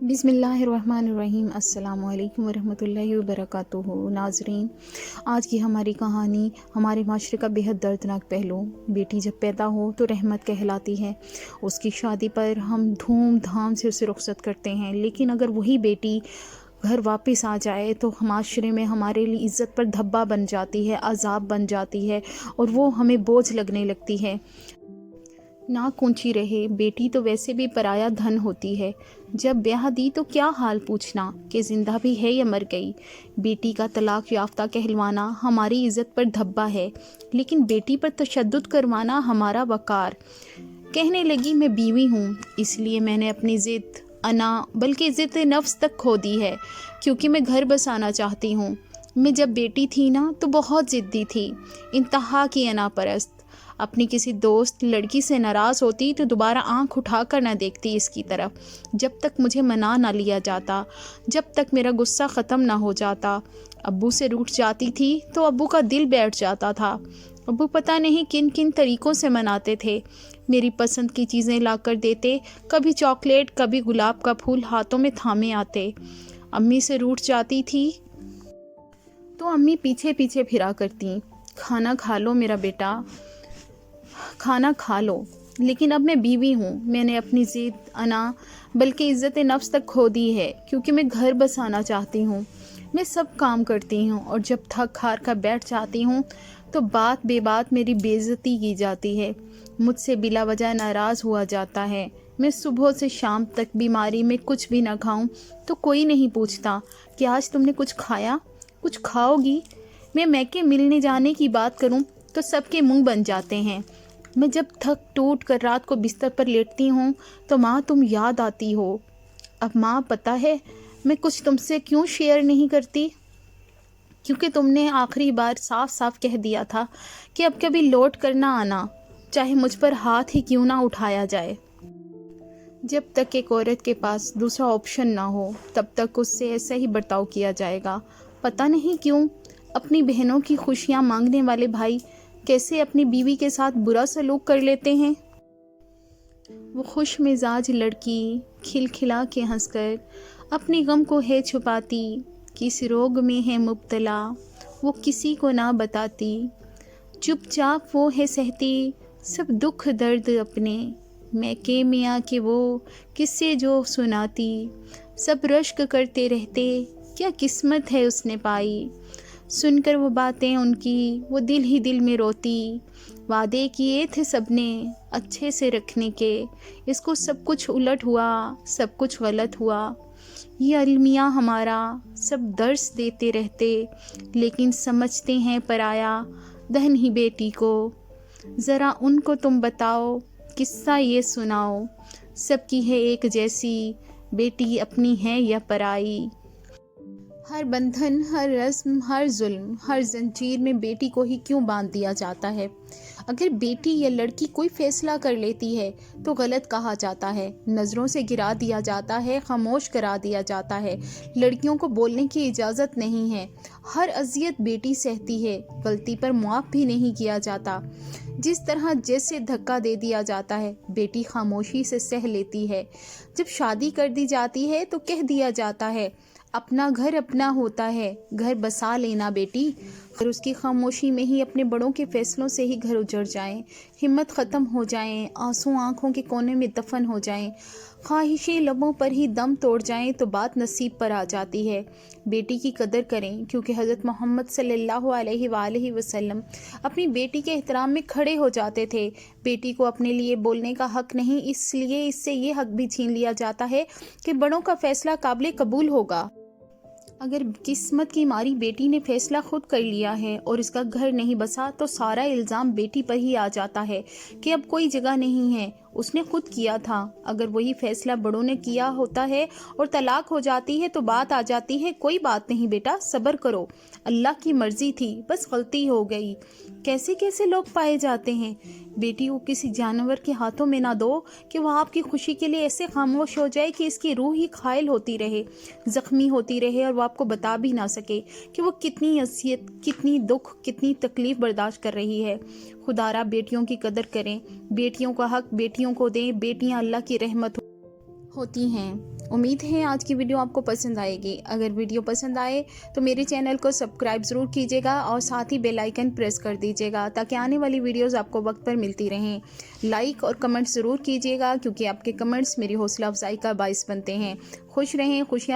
बिस्मिल्लाहिर्रहमानिर्रहीम। अस्सलामु अलैकुम वरहमतुल्लाहि वबरकातुहू। नाज़रीन, आज की हमारी कहानी हमारे माशरे का बेहद दर्दनाक पहलू। बेटी जब पैदा हो तो रहमत कहलाती है। उसकी शादी पर हम धूमधाम से उसे रुखसत करते हैं, लेकिन अगर वही बेटी घर वापस आ जाए तो माशरे में हमारे लिए इज़्ज़त पर धब्बा बन जाती है, अज़ाब बन जाती है और वो हमें बोझ लगने लगती है। नाक ऊंची रहे, बेटी तो वैसे भी पराया धन होती है। जब ब्याह दी तो क्या हाल पूछना कि ज़िंदा भी है या मर गई। बेटी का तलाक याफ्ता कहलवाना हमारी इज़्ज़त पर धब्बा है, लेकिन बेटी पर तशद्दुद करवाना हमारा वक़ार। कहने लगी मैं बीवी हूँ, इसलिए मैंने अपनी ज़िद बल्कि ज़िद नफ्स तक खो दी है, क्योंकि मैं घर बसाना चाहती हूँ। मैं जब बेटी थी ना तो बहुत ज़िद्दी थी, इंतहा की अना परस्त। अपनी किसी दोस्त लड़की से नाराज़ होती तो दोबारा आंख उठा कर ना देखती इसकी तरफ, जब तक मुझे मना ना लिया जाता, जब तक मेरा गुस्सा ख़त्म ना हो जाता। अब्बू से रूठ जाती थी तो अब्बू का दिल बैठ जाता था। अब्बू पता नहीं किन किन तरीक़ों से मनाते थे। मेरी पसंद की चीज़ें ला कर देते, कभी चॉकलेट, कभी गुलाब का फूल हाथों में थामे आते। अम्मी से रूठ जाती थी तो अम्मी पीछे पीछे फिरा करती, खाना खा लो मेरा बेटा, खाना खा लो। लेकिन अब मैं बीवी हूँ, मैंने अपनी ज़िद बल्कि इज़्ज़त नफ्स तक खो दी है, क्योंकि मैं घर बसाना चाहती हूँ। मैं सब काम करती हूँ और जब थक हार कर बैठ जाती हूँ तो बात बेबात मेरी बेइज्जती की जाती है। मुझसे बिला वजह नाराज़ हुआ जाता है। मैं सुबह से शाम तक बीमारी में कुछ भी ना खाऊं तो कोई नहीं पूछता कि आज तुमने कुछ खाया, कुछ खाओगी। मैं मैके मिलने जाने की बात करूं तो सबके मुंह बन जाते हैं। मैं जब थक टूट कर रात को बिस्तर पर लेटती हूँ तो माँ तुम याद आती हो। अब माँ पता है मैं कुछ तुमसे क्यों शेयर नहीं करती, क्योंकि तुमने आखिरी बार साफ साफ कह दिया था कि अब कभी लौट कर ना आना, चाहे मुझ पर हाथ ही क्यों ना उठाया जाए। जब तक एक औरत के पास दूसरा ऑप्शन ना हो तब तक उससे ऐसा ही बर्ताव किया जाएगा। पता नहीं क्यों अपनी बहनों की खुशियाँ मांगने वाले भाई कैसे अपनी बीवी के साथ बुरा सलूक कर लेते हैं। वो खुश मिजाज लड़की खिलखिला के हंसकर अपने गम को है छुपाती, किस रोग में है मुब्तला वो किसी को ना बताती। चुपचाप वो है सहती सब दुख दर्द अपने, मैके में आके वो किस्से जो सुनाती। सब रश्क करते रहते क्या किस्मत है उसने पाई, सुनकर वो बातें उनकी वो दिल ही दिल में रोती। वादे किए थे सबने अच्छे से रखने के, इसको सब कुछ उलट हुआ, सब कुछ गलत हुआ। ये अलमिया हमारा सब दर्स देते रहते, लेकिन समझते हैं पराया दहन ही बेटी को। ज़रा उनको तुम बताओ, किस्सा ये सुनाओ, सबकी है एक जैसी, बेटी अपनी है या पराई। हर बंधन, हर रस्म, हर जुल्म, हर जंजीर में बेटी को ही क्यों बांध दिया जाता है। अगर बेटी या लड़की कोई फैसला कर लेती है तो गलत कहा जाता है, नज़रों से गिरा दिया जाता है, खामोश करा दिया जाता है। लड़कियों को बोलने की इजाज़त नहीं है। हर अजियत बेटी सहती है, गलती पर मुआफ़ भी नहीं किया जाता। जिस तरह जैसे धक्का दे दिया जाता है बेटी खामोशी से सह लेती है। जब शादी कर दी जाती है तो कह दिया जाता है अपना घर अपना होता है, घर बसा लेना बेटी। और उसकी खामोशी में ही अपने बड़ों के फैसलों से ही घर उजड़ जाएं, हिम्मत ख़त्म हो जाएं, आंसू आंखों के कोने में दफन हो जाएं, ख्वाहिशें लबों पर ही दम तोड़ जाएं तो बात नसीब पर आ जाती है। बेटी की कदर करें, क्योंकि हज़रत मोहम्मद सल्लल्लाहु अलैहि वसल्लम अपनी बेटी के एहतराम में खड़े हो जाते थे। बेटी को अपने लिए बोलने का हक़ नहीं, इसलिए इससे ये हक़ भी छीन लिया जाता है कि बड़ों का फ़ैसला काबिल कबूल होगा। अगर किस्मत की मारी बेटी ने फैसला खुद कर लिया है और इसका घर नहीं बसा तो सारा इल्ज़ाम बेटी पर ही आ जाता है कि अब कोई जगह नहीं है, उसने खुद किया था। अगर वही फैसला बड़ों ने किया होता है और तलाक हो जाती है तो बात आ जाती है कोई बात नहीं बेटा, सब्र करो, अल्लाह की मर्जी थी, बस गलती हो गई। कैसे कैसे लोग पाए जाते हैं। बेटी को किसी जानवर के हाथों में ना दो कि वह आपकी खुशी के लिए ऐसे खामोश हो जाए कि इसकी रूह ही घायल होती रहे, ज़ख्मी होती रहे और वो आपको बता भी ना सके कि वो कितनी अज़ियत, कितनी दुख, कितनी तकलीफ़ बर्दाश्त कर रही है। खुदारा बेटियों की कदर करें, बेटियों का हक बेटियों को दें, बेटियां अल्लाह की रहमत। होती हैं। उम्मीद है आज की वीडियो आपको पसंद आएगी। अगर वीडियो पसंद आए तो मेरे चैनल को सब्सक्राइब ज़रूर कीजिएगा और साथ ही बेल आइकन प्रेस कर दीजिएगा ताकि आने वाली वीडियोस आपको वक्त पर मिलती रहें। लाइक और कमेंट ज़रूर कीजिएगा क्योंकि आपके कमेंट्स मेरी हौसला अफजाई का बाइस बनते हैं। खुश रहें, खुशियाँ